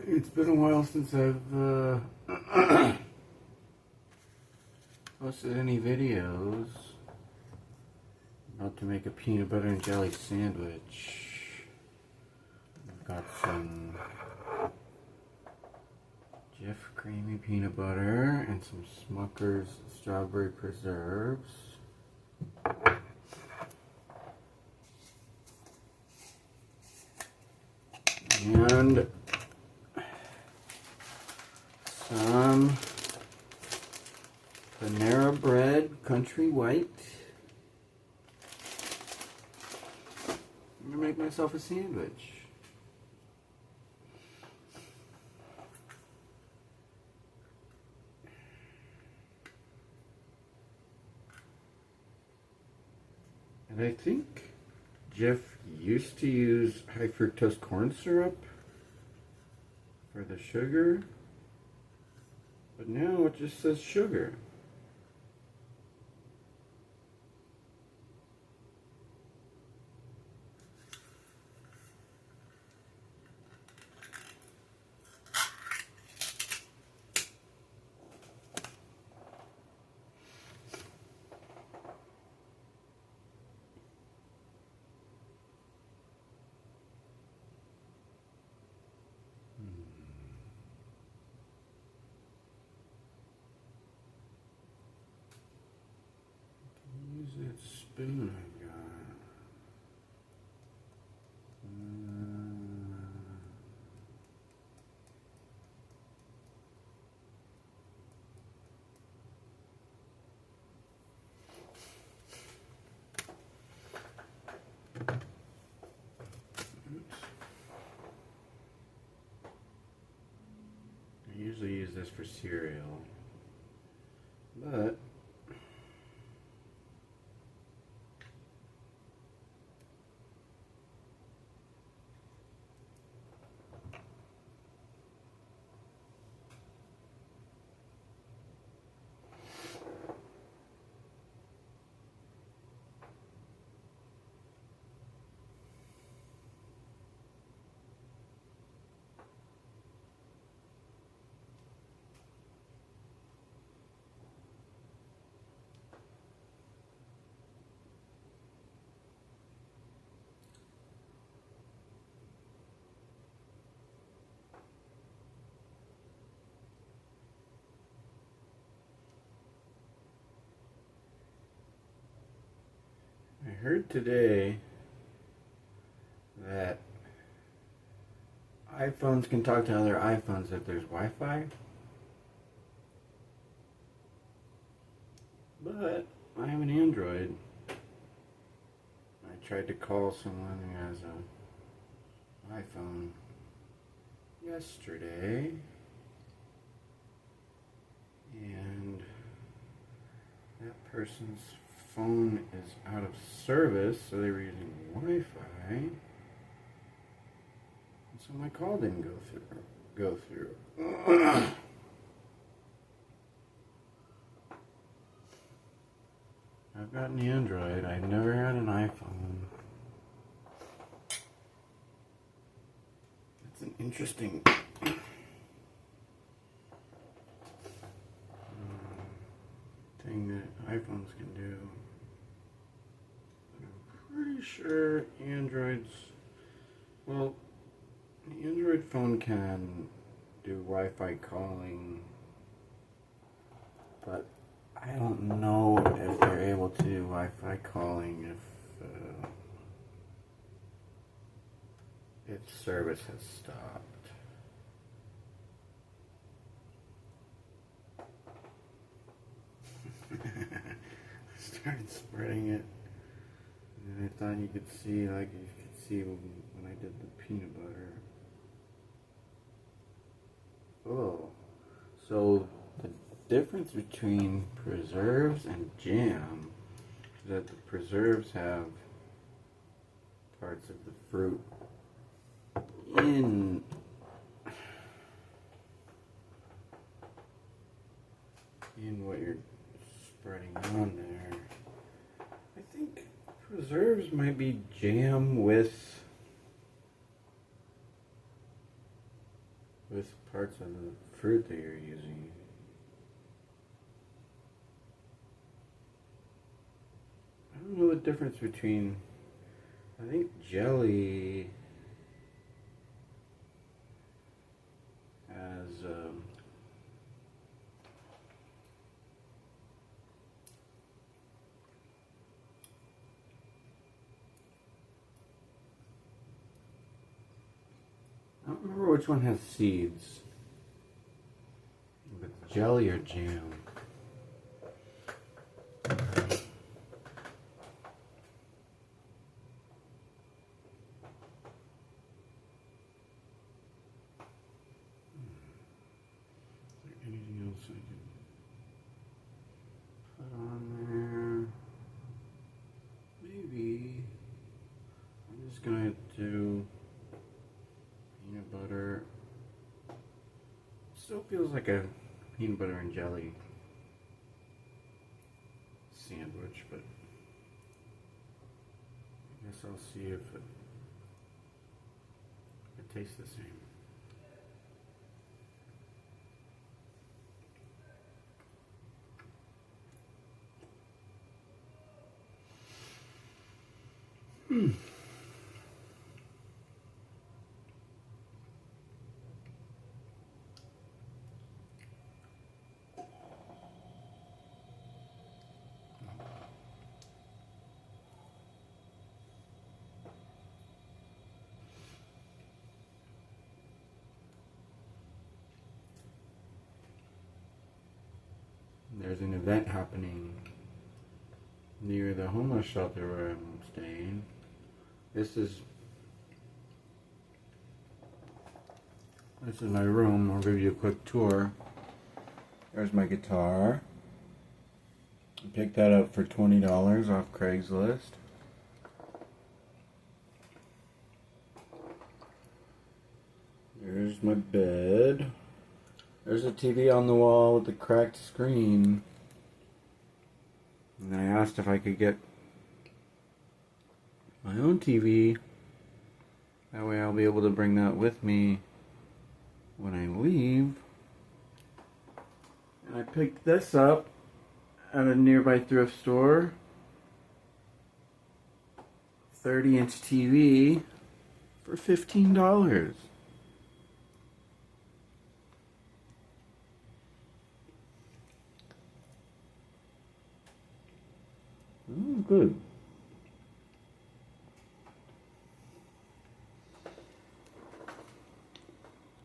It's been a while since I've posted any videos. About to make a peanut butter and jelly sandwich. I've got some Jif creamy peanut butter and some Smucker's strawberry preserves. And some Panera Bread Country White. I'm gonna make myself a sandwich. And I think Jif used to use high fructose corn syrup for the sugar, but now it just says sugar. Use that spoon I got. I usually use this for cereal, but I heard today that iPhones can talk to other iPhones if there's Wi-Fi. But I have an Android. I tried to call someone who has an iPhone yesterday, and that person's phone is out of service, so they were using Wi-Fi, and so my call didn't go through. I've got an Android. I never had an iPhone. It's an interesting thing that iPhones can do. I'm pretty sure Androids, well, the Android phone can do Wi-Fi calling, but I don't know if they're able to do Wi-Fi calling if service has stopped. I started spreading it, and I thought you could see, like you could see when I did the peanut butter. Oh, so the difference between preserves and jam is that the preserves have parts of the fruit in what you're spreading on there. I think preserves might be jam with with parts of the fruit that you're using. I don't know the difference between, I think jelly has I don't remember which one has seeds. If it's jelly or jam. Anything else I can put on there? Maybe. I'm just gonna do peanut butter. Still feels like a peanut butter and jelly sandwich, but I guess I'll see if it tastes the same. There's an event happening near the homeless shelter where I'm staying. This is my room. I'll give you a quick tour. There's my guitar. I picked that up for $20 off Craigslist. There's my bed. There's a TV on the wall with a cracked screen. And I asked if I could get my own TV. That way I'll be able to bring that with me when I leave. And I picked this up at a nearby thrift store. 30-inch TV for $15. Good.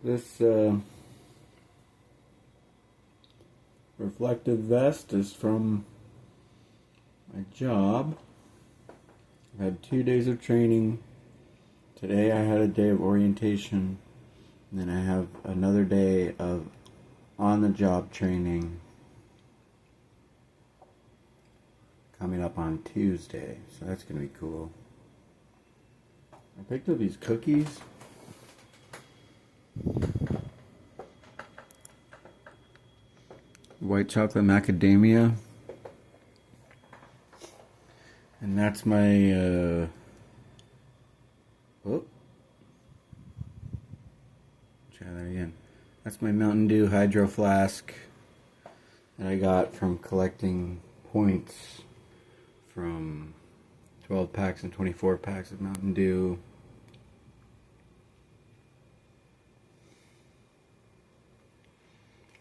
This reflective vest is from my job. I've had 2 days of training. Today I had a day of orientation. And then I have another day of on-the-job training coming up on Tuesday, so that's going to be cool. I picked up these cookies. White chocolate macadamia. And that's my, try that again. That's my Mountain Dew Hydro Flask that I got from collecting points from 12 packs and 24 packs of Mountain Dew.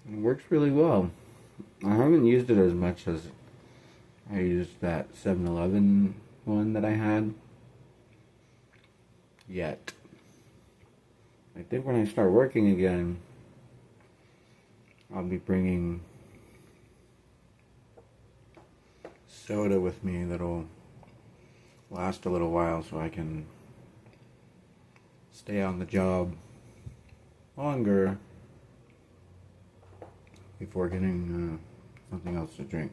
And it works really well. I haven't used it as much as I used that 7-Eleven one that I had yet. I think when I start working again, I'll be bringing soda with me that'll last a little while so I can stay on the job longer before getting something else to drink.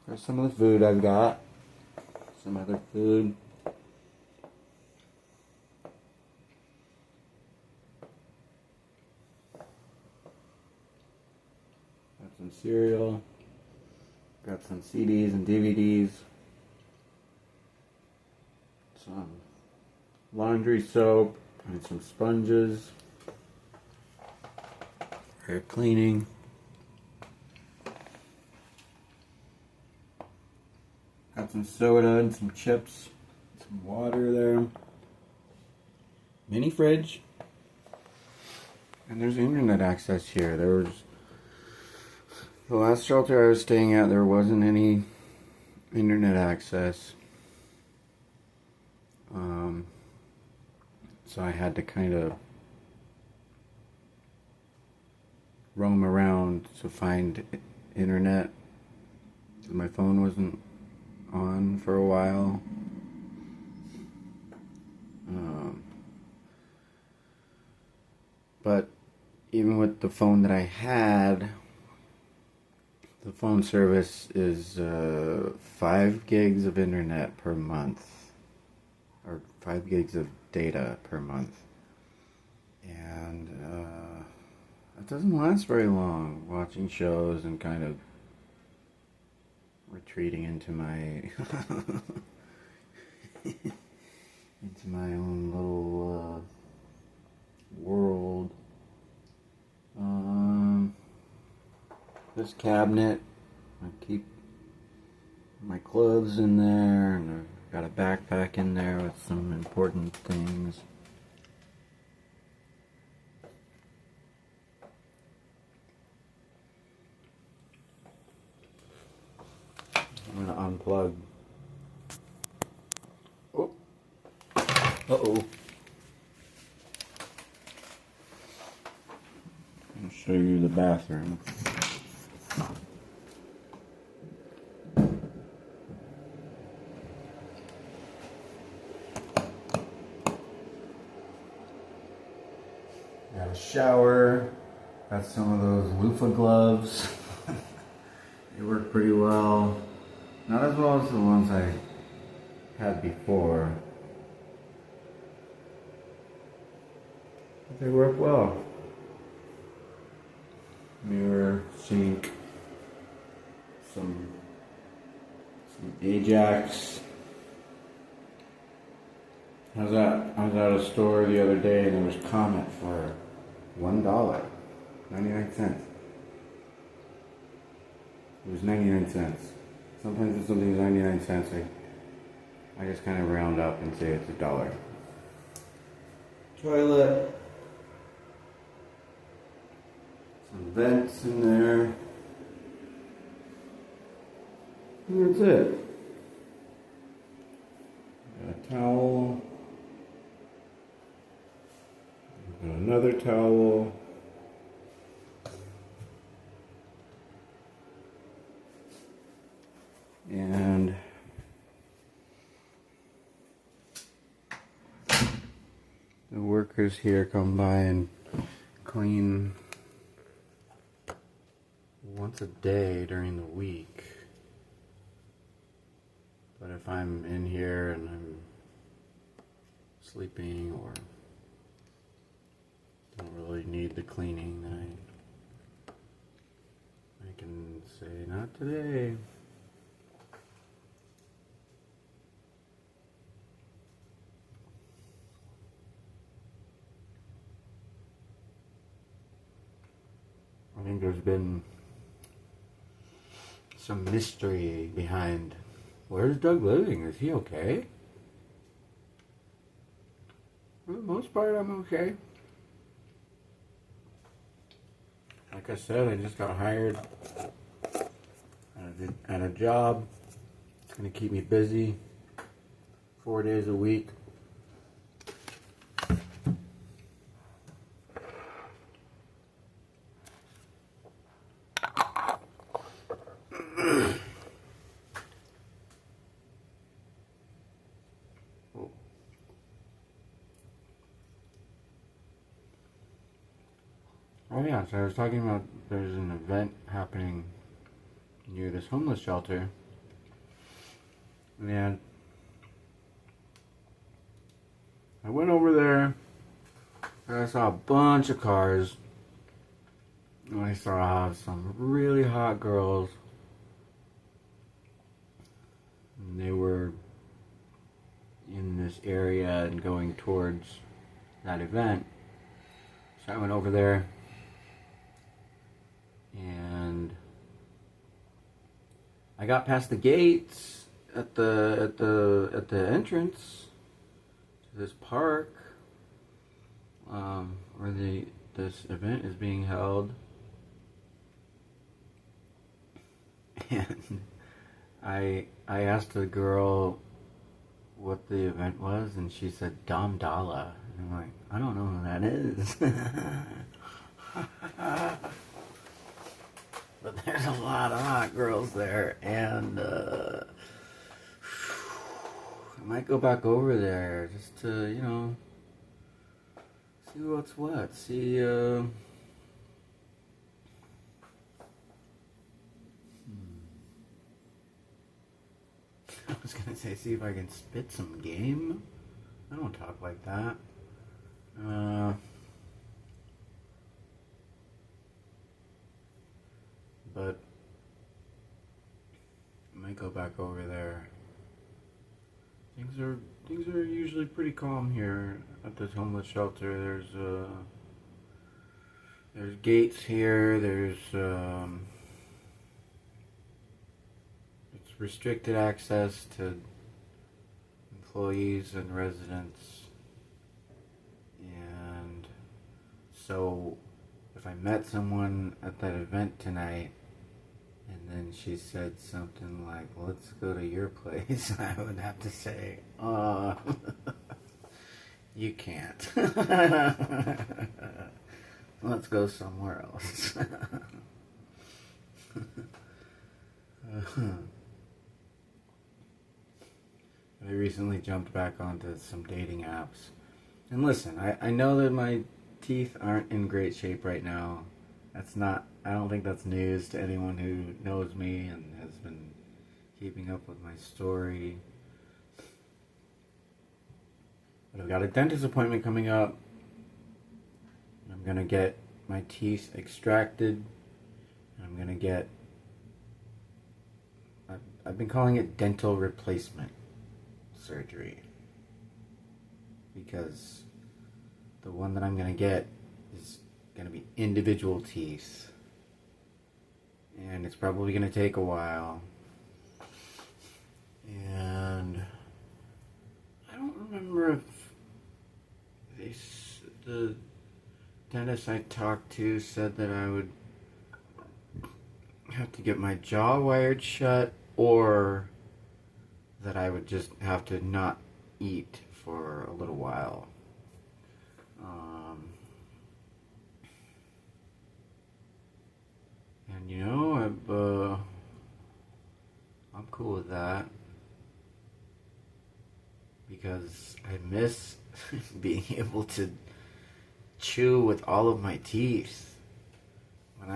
There's some of the food I've got. Some other food. Got some cereal. Got some CDs and DVDs. Some laundry soap and some sponges for cleaning. Got some soda and some chips, some water there. Mini fridge. And there's internet access here. There was the last shelter I was staying at, there wasn't any internet access. So I had to kind of roam around to find internet. My phone wasn't on for a while. But even with the phone that I had, the phone service is 5 gigs of internet per month, or 5 gigs of data per month, and it doesn't last very long. Watching shows and kind of retreating into my into my own little world. This cabinet, I keep my clothes in there, and I've got a backpack in there with some important things. I'm gonna unplug. Oh. Uh-oh. I'll show you the bathroom. Got a shower. Got some of those loofah gloves. They work pretty well. Not as well as the ones I had before, but they work well. Mirror, sink, some Ajax. I was at a store the other day and there was Comet for $1, 99 cents. It was 99 cents. Sometimes if something's 99 cents, I just kind of round up and say it's $1. Toilet. Some vents in there. And that's it. Got a towel. Got another towel. And the workers here come by and clean once a day during the week. But if I'm in here and I'm sleeping or don't really need the cleaning, then I can say, not today. I think there's been some mystery behind, where's Doug living? Is he okay? For the most part, I'm okay. Like I said, I just got hired at a job. It's going to keep me busy 4 days a week. Oh yeah, so I was talking about there's an event happening near this homeless shelter. And I went over there and I saw a bunch of cars. And I saw some really hot girls. And they were in in this area and going towards that event. So I went over there and I got past the gates at the entrance to this park where this event is being held, and I asked the girl what the event was, and she said Dom Dalla. And I'm like, I don't know who that is. But there's a lot of hot girls there, and I might go back over there just to, see what's what. See, I was gonna say, see if I can spit some game. I don't talk like that. But I might go back over there. Things are usually pretty calm here at this homeless shelter. There's gates here. It's restricted access to employees and residents. And so if I met someone at that event tonight and then she said something like, let's go to your place, I would have to say, you can't. Let's go somewhere else. I recently jumped back onto some dating apps. And listen, I know that my teeth aren't in great shape right now. I don't think that's news to anyone who knows me and has been keeping up with my story. But I've got a dentist appointment coming up. I'm gonna get my teeth extracted. I'm gonna get, I've been calling it dental replacement surgery, because the one that I'm gonna get is gonna be individual teeth, and it's probably gonna take a while. And I don't remember if the dentist I talked to said that I would have to get my jaw wired shut, or that I would just have to not eat for a little while. And I'm cool with that, because I miss being able to chew with all of my teeth. When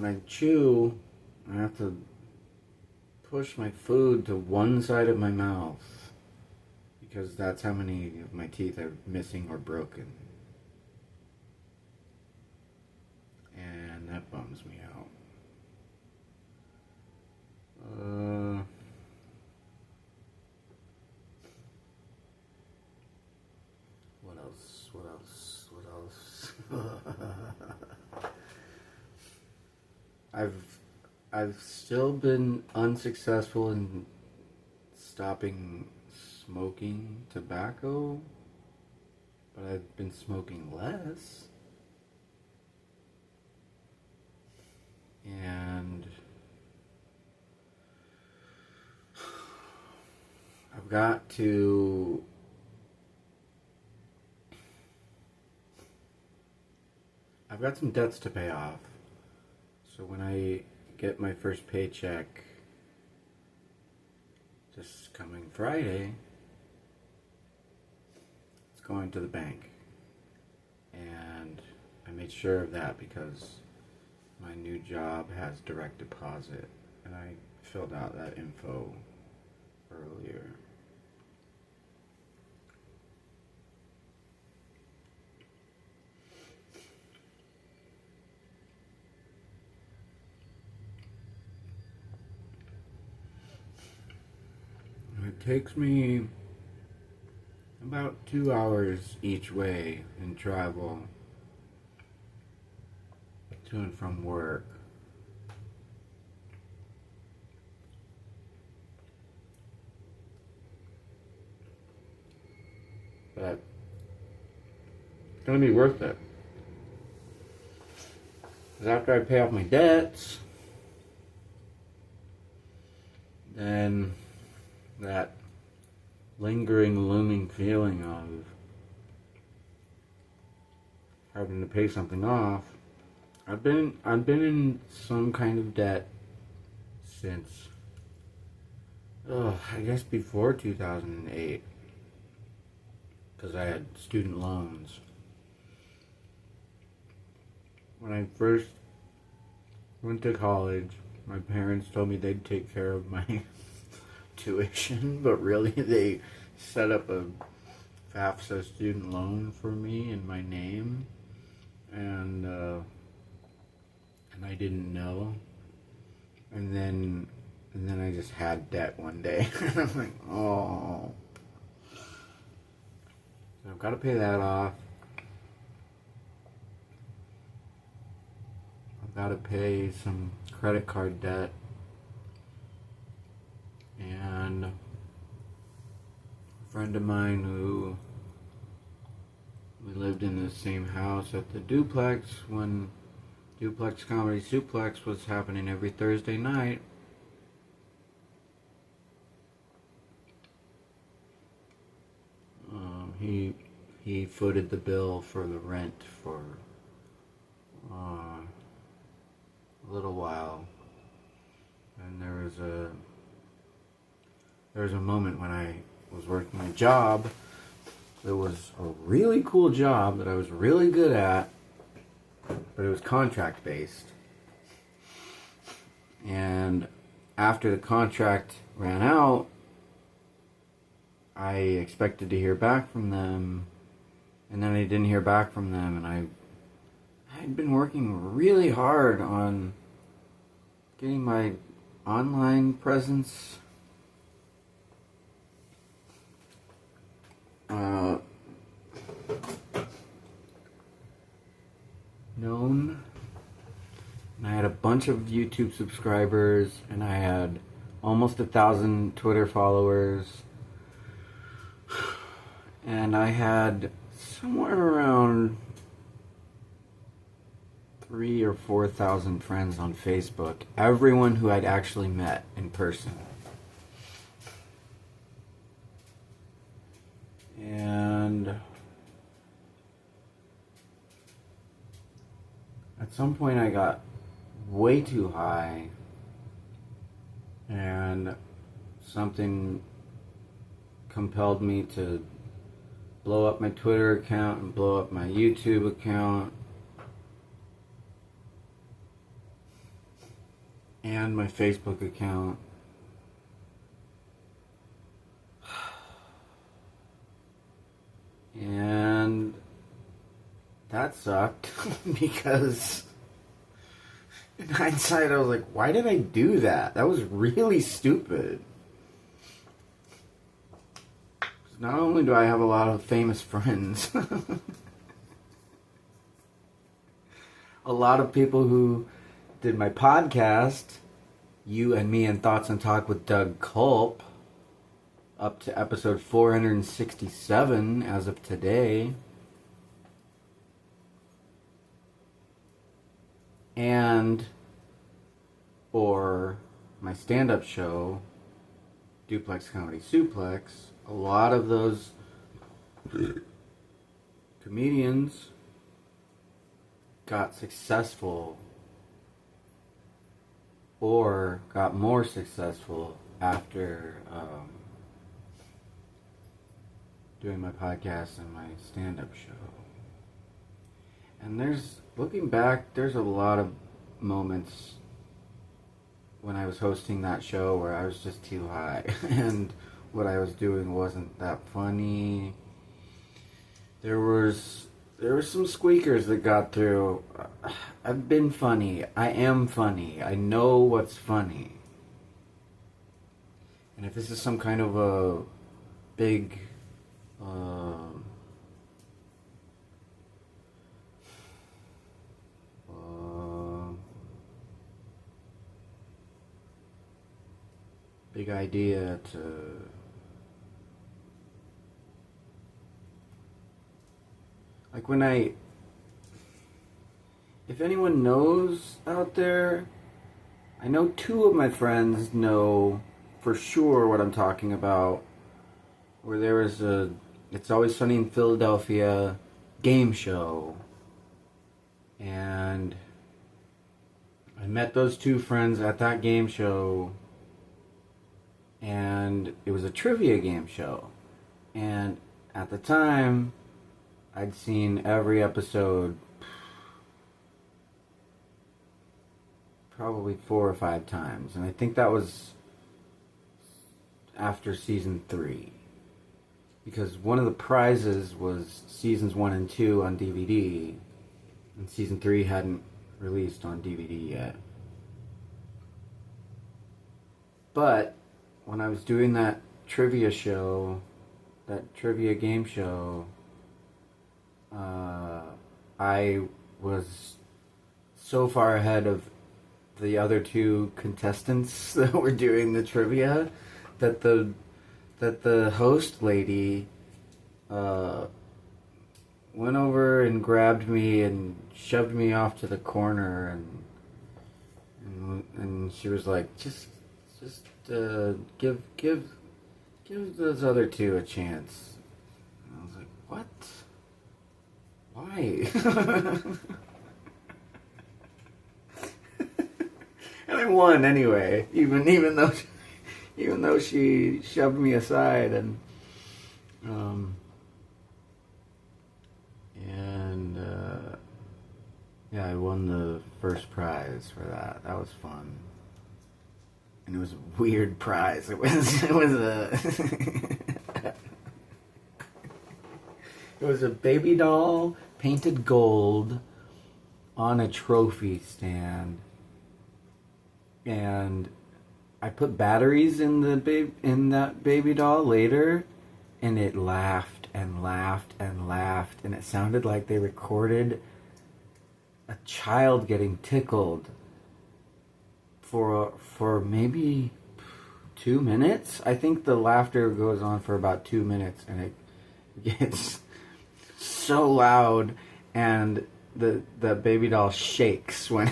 I chew, I have to push my food to one side of my mouth, because that's how many of my teeth are missing or broken. And that bums me out. What else? I've still been unsuccessful in stopping smoking tobacco, but I've been smoking less. And I've got some debts to pay off. So when I get my first paycheck this coming Friday, it's going to the bank. And I made sure of that because my new job has direct deposit, and I filled out that info earlier. takes me about 2 hours each way in travel to and from work. But it's going to be worth it. Because after I pay off my debts, then that lingering, looming feeling of having to pay something off. I've been in some kind of debt since, I guess before 2008, because I had student loans. When I first went to college, my parents told me they'd take care of my tuition, but really they set up a FAFSA student loan for me in my name, and I didn't know, and then I just had debt one day, and I'm like, oh, so I've got to pay that off. I've got to pay some credit card debt, and a friend of mine who we lived in the same house at the duplex when Duplex Comedy Suplex was happening every Thursday night. He footed the bill for the rent for a little while, and there was a moment when I was working a job. It was a really cool job that I was really good at, but it was contract based. And after the contract ran out, I expected to hear back from them, and then I didn't hear back from them, and I'd been working really hard on getting my online presence known, and I had a bunch of YouTube subscribers, and I had almost 1,000 Twitter followers, and I had somewhere around 3,000 or 4,000 friends on Facebook, everyone who I'd actually met in person. And at some point I got way too high, and something compelled me to blow up my Twitter account and blow up my YouTube account and my Facebook account. And that sucked because in hindsight I was like, why did I do that? That was really stupid. Not only do I have a lot of famous friends, a lot of people who did my podcast, You and Me and Thoughts and Talk with Doug Culp, up to episode 467 as of today. And or my stand-up show, Duplex Comedy Suplex. A lot of those comedians got successful or got more successful after doing my podcast and my stand-up show. And looking back, there's a lot of moments when I was hosting that show where I was just too high and what I was doing wasn't that funny. There was some squeakers that got through. I've been funny. I am funny. I know what's funny. And if this is some kind of a big uh, big idea to like when if anyone knows out there, I know two of my friends know for sure what I'm talking about, where there was a It's Always Sunny in Philadelphia game show, and I met those two friends at that game show, and it was a trivia game show, and at the time I'd seen every episode probably 4 or 5 times, and I think that was after season 3, because one of the prizes was seasons 1 and 2 on DVD, and season 3 hadn't released on DVD yet. But when I was doing that trivia game show, I was so far ahead of the other two contestants that were doing the trivia that the host lady went over and grabbed me and shoved me off to the corner, and she was like, just give those other two a chance. And I was like, what? Why? And I won anyway, even though she shoved me aside, and yeah, I won the first prize for that. That was fun, and it was a weird prize. It was a baby doll painted gold on a trophy stand. And I put batteries in that baby doll later, and it laughed and laughed and laughed, and it sounded like they recorded a child getting tickled for maybe 2 minutes. I think the laughter goes on for about 2 minutes, and it gets so loud, and the baby doll shakes when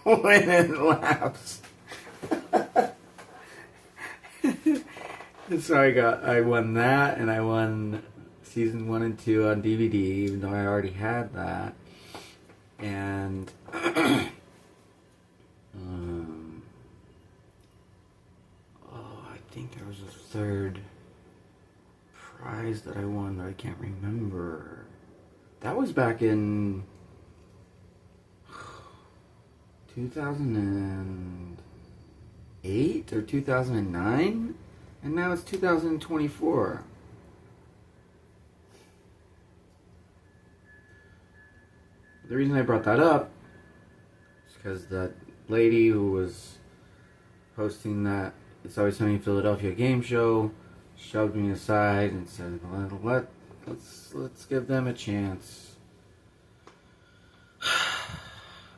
when it laughs. So I won that, and I won season 1 and 2 on DVD, even though I already had that. And I think there was a third prize that I won that I can't remember. That was back in 2008 or 2009, and now it's 2024. The reason I brought that up is because that lady who was hosting that It's Always Sunny in Philadelphia game show shoved me aside and said, let's give them a chance.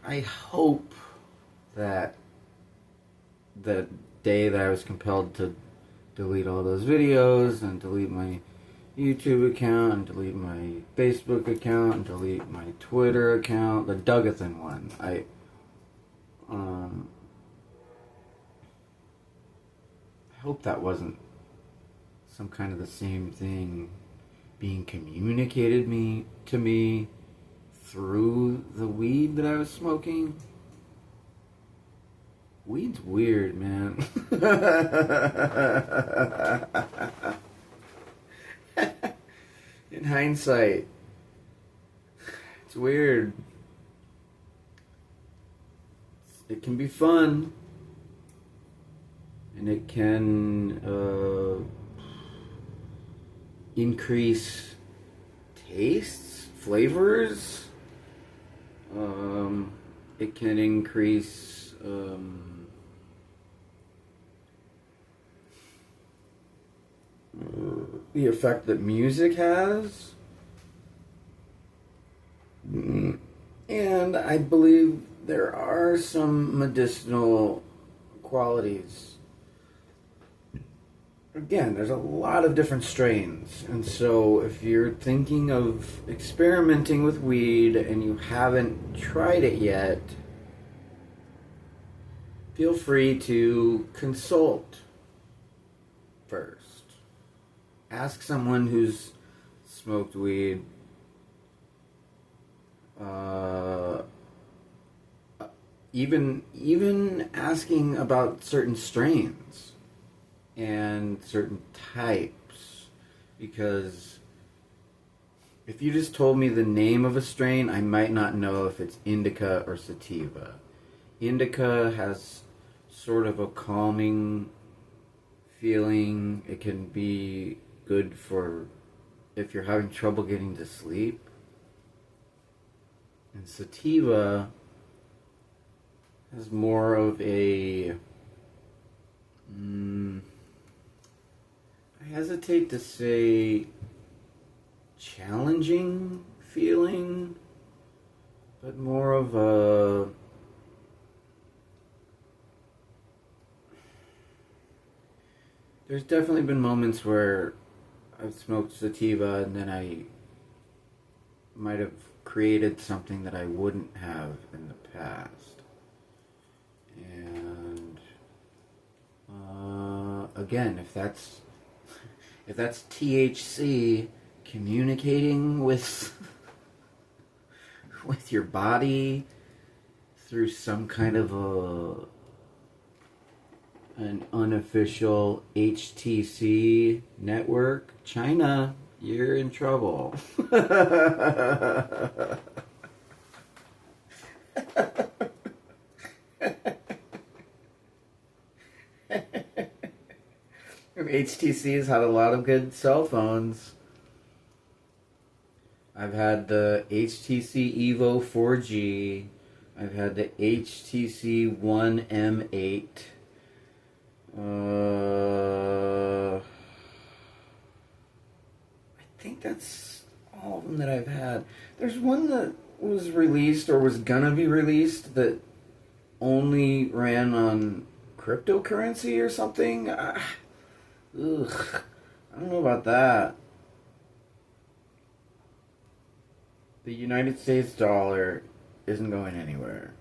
I hope that the day that I was compelled to delete all those videos and delete my YouTube account and delete my Facebook account and delete my Twitter account, the Duggathan one, I hope that wasn't some kind of the same thing being communicated to me through the weed that I was smoking. Weed's weird, man. In hindsight, it's weird. It can be fun, and it can increase tastes, flavors. It can increase the effect that music has. And I believe there are some medicinal qualities. Again, there's a lot of different strains. And so if you're thinking of experimenting with weed and you haven't tried it yet, feel free to consult first. Ask someone who's smoked weed. Even asking about certain strains and certain types, because if you just told me the name of a strain, I might not know if it's indica or sativa. Indica has sort of a calming feeling. It can be good for if you're having trouble getting to sleep. And sativa has more of a I hesitate to say challenging feeling, but more of a there's definitely been moments where I've smoked sativa and then I might have created something that I wouldn't have in the past. And again, if that's THC communicating with with your body through some kind of an unofficial HTC network, China, you're in trouble. HTC's had a lot of good cell phones. I've had the HTC Evo 4G. I've had the HTC One M8. I think that's all of them that I've had. There's one that was released or was gonna be released that only ran on cryptocurrency or something. I don't know about that. The United States dollar isn't going anywhere.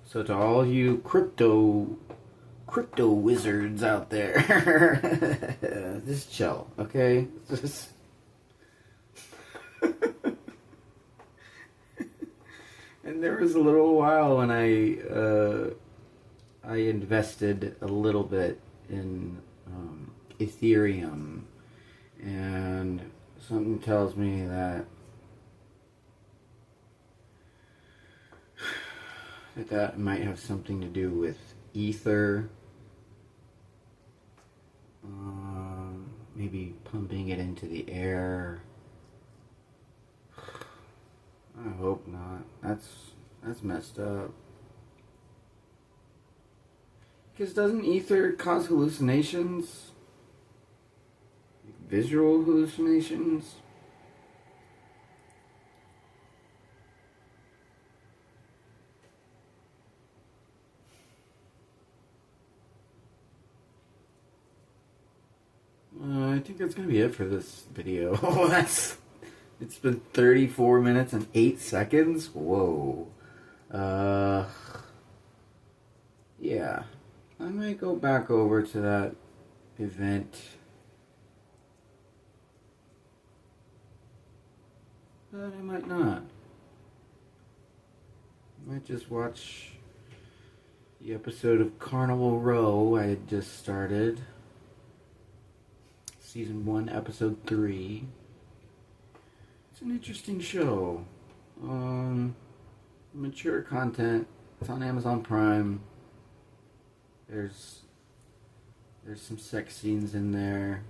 So to all you crypto wizards out there, just chill, okay? Just and there was a little while when I invested a little bit in Ethereum, and something tells me that that might have something to do with ether. Maybe pumping it into the air. I hope not. That's messed up. Because doesn't ether cause hallucinations? Visual hallucinations? I think that's going to be it for this video. It's been 34 minutes and 8 seconds. Whoa. Yeah. I might go back over to that event. But I might not. I might just watch the episode of Carnival Row I had just started. Season 1, Episode 3. It's an interesting show. Mature content. It's on Amazon Prime. There's some sex scenes in there.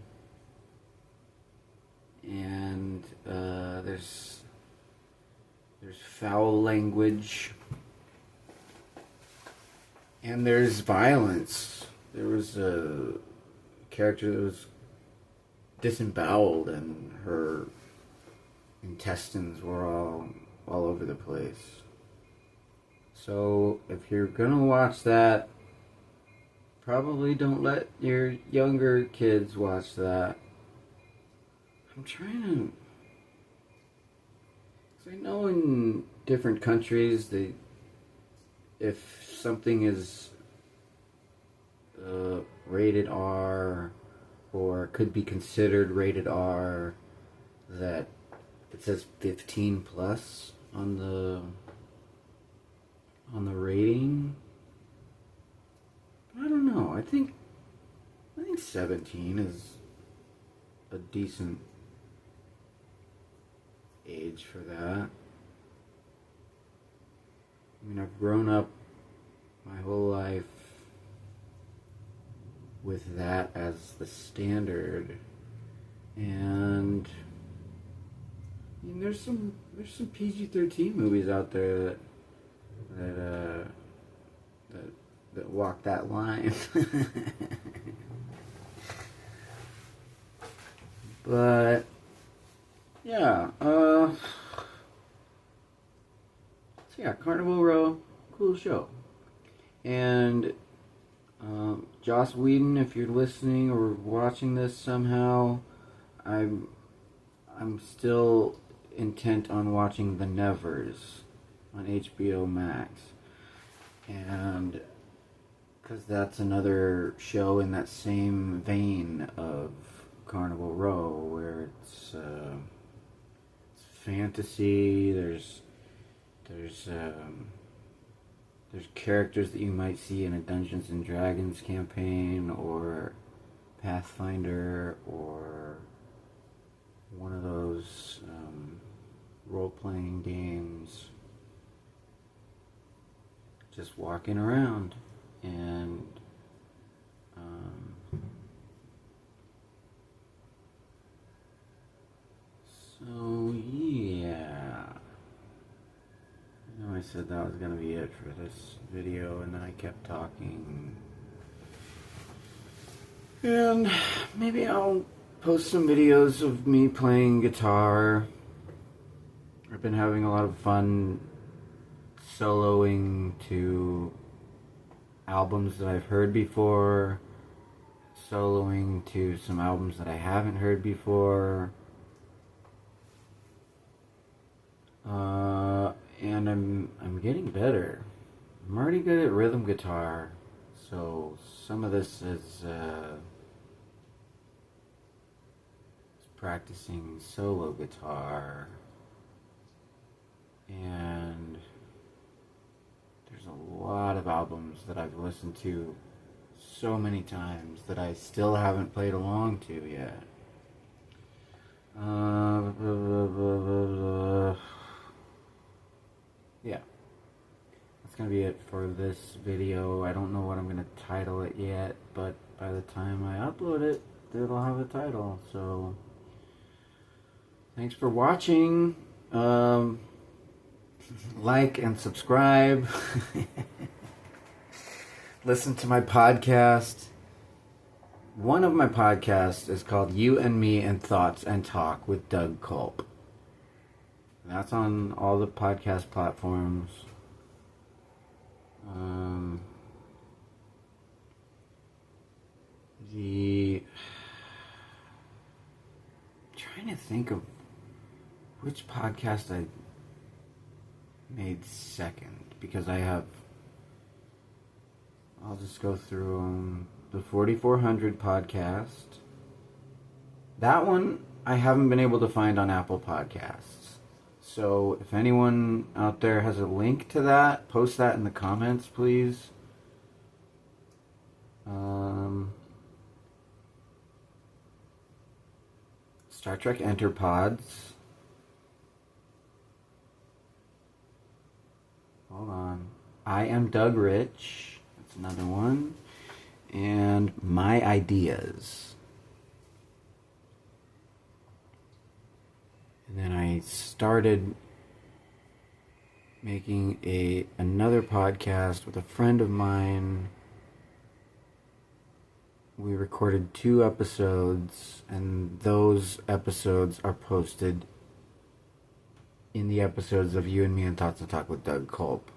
And there's foul language. And there's violence. there was a character that was disemboweled and her intestines were all over the place. So if you're gonna watch that, probably don't let your younger kids watch that. I'm trying to... 'cause I know in different countries, if something is rated R or could be considered rated R, that it says 15 plus on the rating. I don't know. I think 17 is a decent age for that. I mean, I've grown up my whole life with that as the standard, and I mean, there's some PG-13 movies out there that walk that line. But yeah, so yeah, Carnival Row, cool show. And Joss Whedon, if you're listening or watching this somehow, I'm still intent on watching The Nevers on HBO Max, and because that's another show in that same vein of Carnival Row, where it's fantasy. There's characters that you might see in a Dungeons and Dragons campaign or Pathfinder or one of those role-playing games. Just walking around, and so yeah, I know I said that was gonna be it for this video, and then I kept talking, and maybe I'll post some videos of me playing guitar. I've been having a lot of fun soloing to albums that I've heard before, soloing to some albums that I haven't heard before, and I'm getting better. I'm already good at rhythm guitar, so some of this is practicing solo guitar, and there's a lot of albums that I've listened to so many times that I still haven't played along to yet. Yeah, that's gonna be it for this video. I don't know what I'm gonna title it yet, but by the time I upload it, it'll have a title. So thanks for watching. Like and subscribe. Listen to my podcast. One of my podcasts is called You and Me and Thoughts and Talk with Doug Culp. That's on all the podcast platforms. I'm trying to think of which podcast I made second, because I'll just go through the 4400 podcast. That one I haven't been able to find on Apple Podcasts. So if anyone out there has a link to that, post that in the comments, please. Star Trek Enterpods. Hold on. I Am Doug Rich. That's another one. And My Ideas. And then I started making another podcast with a friend of mine we recorded 2 episodes, and those episodes are posted in the episodes of You and Me and Thoughts and Talk with Doug Culp.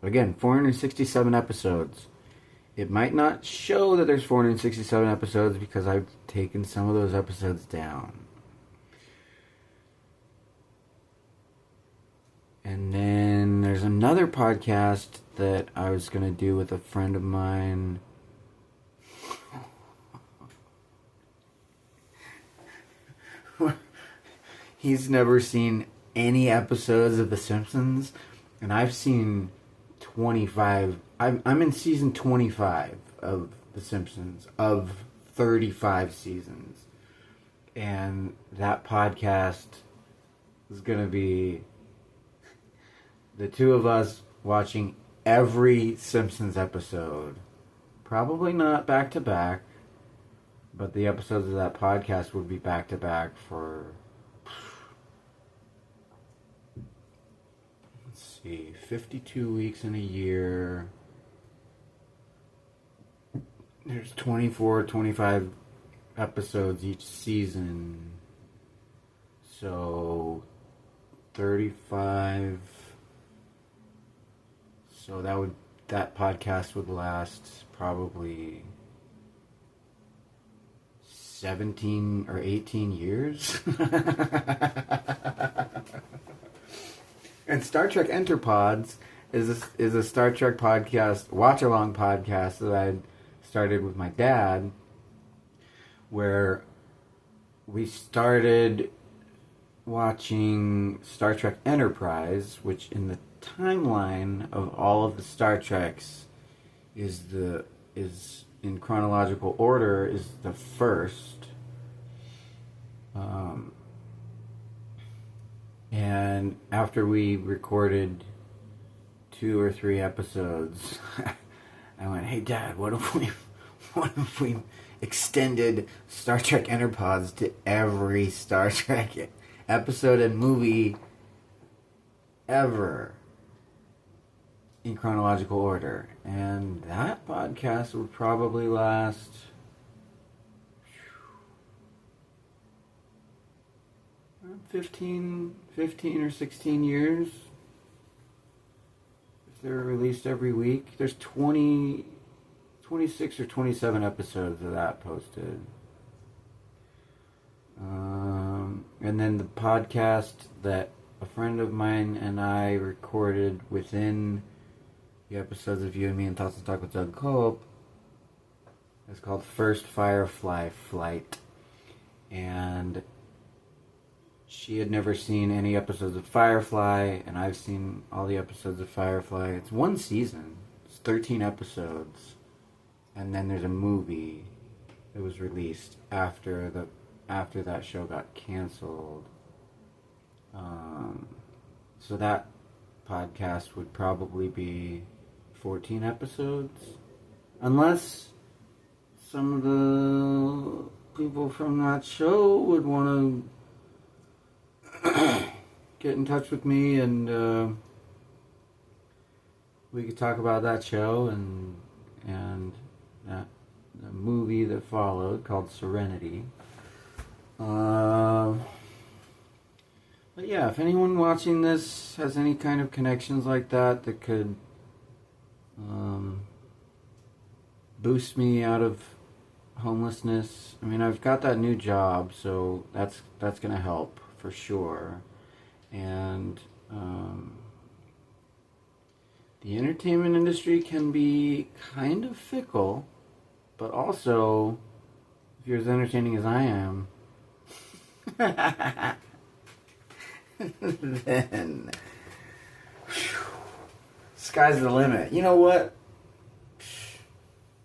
Again, 467 episodes. It might not show that there's 467 episodes because I've taken some of those episodes down. And then there's another podcast that I was going to do with a friend of mine. He's never seen any episodes of The Simpsons, and I've seen 25. I'm in season 25 of The Simpsons, of 35 seasons. And that podcast is going to be the two of us watching every Simpsons episode. Probably not back to back, but the episodes of that podcast would be back to back for, let's see, 52 weeks in a year. There's 24, 25 episodes each season. So 35. So that podcast would last probably 17 or 18 years. And Star Trek Enterpods is a Star Trek podcast, watch-along podcast that I started with my dad, where we started watching Star Trek Enterprise, which in the timeline of all of the Star Treks is in chronological order is the first. And after we recorded 2 or 3 episodes, I went, "Hey Dad, what if we extended Star Trek Enterprise to every Star Trek episode and movie ever in chronological order?" And that podcast would probably last 15 or 16 years. If they're released every week. There's 26 or 27 episodes of that posted. And then the podcast that a friend of mine and I recorded within the episodes of You and Me and Thoughts and Talk with Doug Culp is called First Firefly Flight. And she had never seen any episodes of Firefly, and I've seen all the episodes of Firefly. It's one season. It's 13 episodes. And then there's a movie that was released after that show got canceled. So that podcast would probably be 14 episodes. Unless some of the people from that show would want to get in touch with me, and we could talk about that show and that the movie that followed called Serenity. But yeah, if anyone watching this has any kind of connections like that could boost me out of homelessness. I mean, I've got that new job, so that's gonna help for sure. And the entertainment industry can be kind of fickle, but also, if you're as entertaining as I am, then sky's the limit. You know what?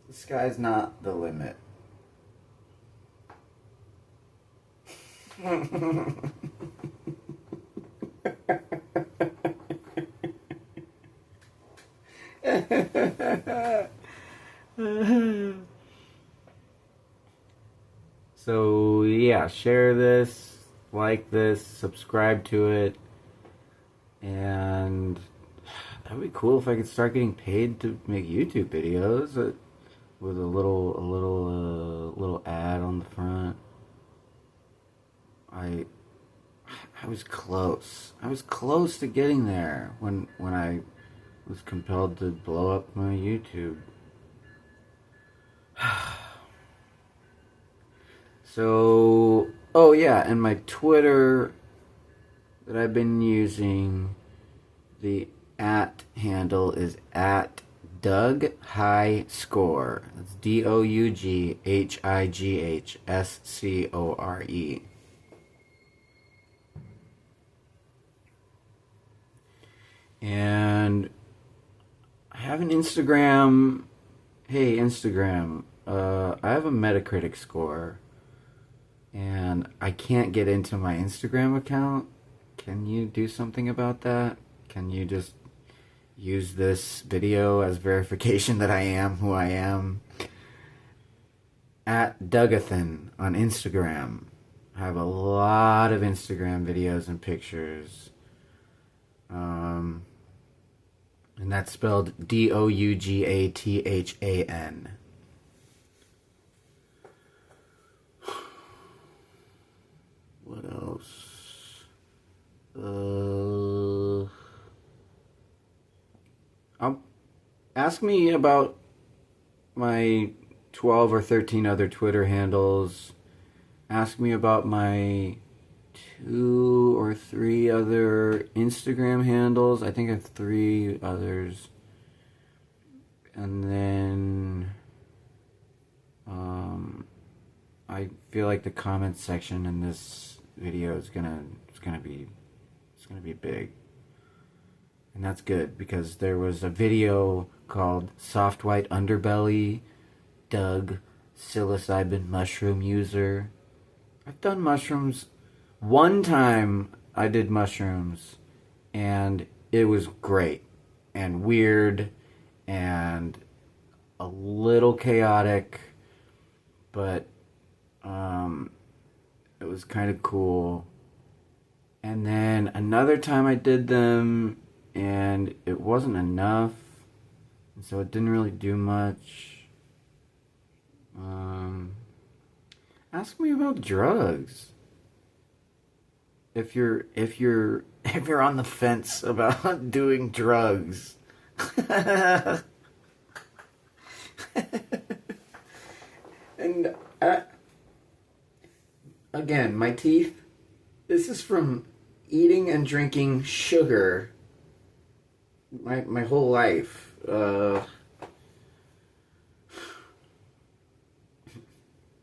The sky's not the limit. So yeah, share this, like this, subscribe to it, and that'd be cool if I could start getting paid to make YouTube videos with a little was close. I was close to getting there when I was compelled to blow up my YouTube. So, oh yeah, and my Twitter that I've been using, the @ handle is @Doug High Score. That's DOUGHIGHSCORE. And I have an Instagram. Hey, Instagram. I have a Metacritic score, and I can't get into my Instagram account. Can you do something about that? Can you just use this video as verification that I am who I am? @Dougathan on Instagram. I have a lot of Instagram videos and pictures. And that's spelled DOUGATHAN. What else? Ask me about my 12 or 13 other Twitter handles. Ask me about my 2 or 3 other Instagram handles. I think I have 3 others. And then I feel like the comments section in this video is gonna be big. And that's good, because there was a video called Soft White Underbelly, Doug, Psilocybin Mushroom User. I've done mushrooms. One time I did mushrooms, and it was great, and weird, and a little chaotic, but it was kind of cool. And then another time I did them, and it wasn't enough, and so it didn't really do much. Ask me about drugs. If you're on the fence about doing drugs. And again, my teeth, this is from eating and drinking sugar my whole life.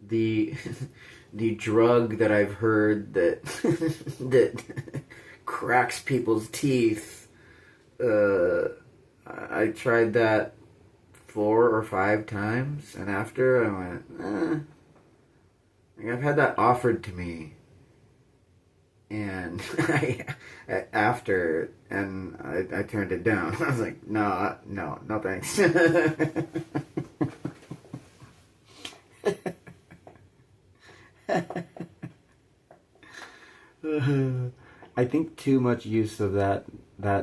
The drug that I've heard that that cracks people's teeth. I tried that 4 or 5 times, and after I went, Like, I've had that offered to me, and I turned it down. I was like, no, thanks. I think too much use of that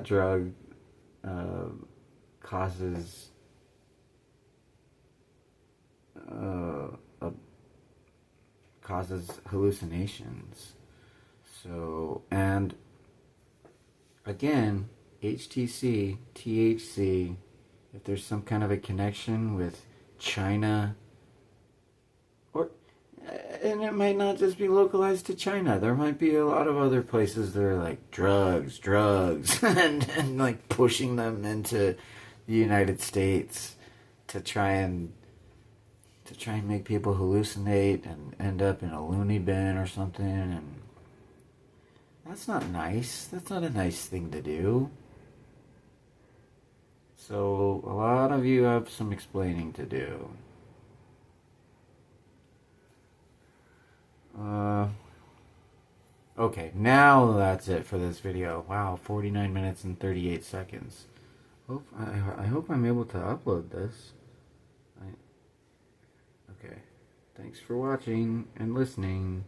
drug causes hallucinations. So, and again, HTC, THC, if there's some kind of a connection with China, and it might not just be localized to China. There might be a lot of other places that are like drugs, and like pushing them into the United States to try and make people hallucinate and end up in a loony bin or something. And that's not nice. That's not a nice thing to do. So a lot of you have some explaining to do. Okay, now that's it for this video. Wow, 49 minutes and 38 seconds. I hope I'm able to upload this. Okay, thanks for watching and listening.